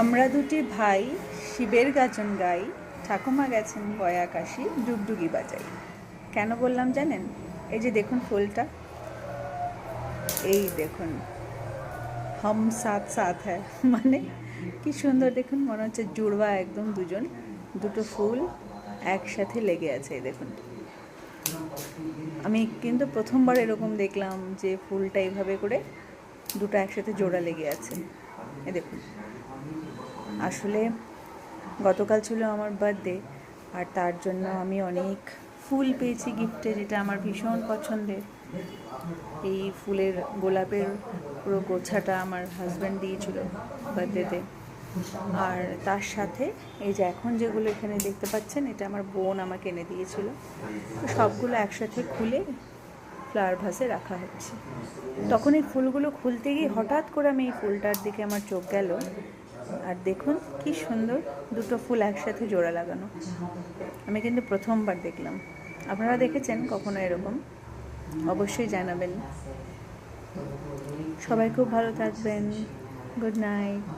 আমরা দুটি ভাই শিবের গাজন গাই, ঠাকুমা গেছেন গয়া কাশি ডুগডুগি বাজাই। কেন বললাম জানেন? এই যে দেখুন ফুলটা, এই দেখুন হম সাথ সাথ হ্যাঁ, মানে কি সুন্দর দেখুন, মনে হচ্ছে জুড়বা একদম দুজন, দুটো ফুল একসাথে লেগে আছে। এই দেখুন, আমি কিন্তু প্রথমবার এরকম দেখলাম যে ফুলটা এইভাবে করে দুটো একসাথে জোড়া লেগে আছে। এই দেখুন, আসলে গতকাল ছিল আমার বার্থডে, আর তার জন্য আমি অনেক ফুল পেয়েছি গিফটে, যেটা আমার ভীষণ পছন্দের। এই ফুলের গোলাপের পুরো গোছাটা আমার হাজব্যান্ড দিয়েছিল বার্থডেতে। আর তার সাথে এই যে এখন যেগুলো এখানে দেখতে পাচ্ছেন, এটা আমার বোন আমাকে এনে দিয়েছিল। তো সবগুলো একসাথে খুলে ফ্লাওয়ার ভাসে রাখা হচ্ছে। তখন এই ফুলগুলো খুলতে গিয়ে হঠাৎ করে আমি এই ফুলটার দিকে আমার চোখ গেল, আর দেখুন কি সুন্দর দুটো ফুল একসাথে জোড়া লাগানো। আমি কিন্তু প্রথমবার দেখলাম। আপনারা দেখেছেন কখনো এরকম? অবশ্যই জানাবেন। সবাই খুব ভালো থাকবেন। Good night.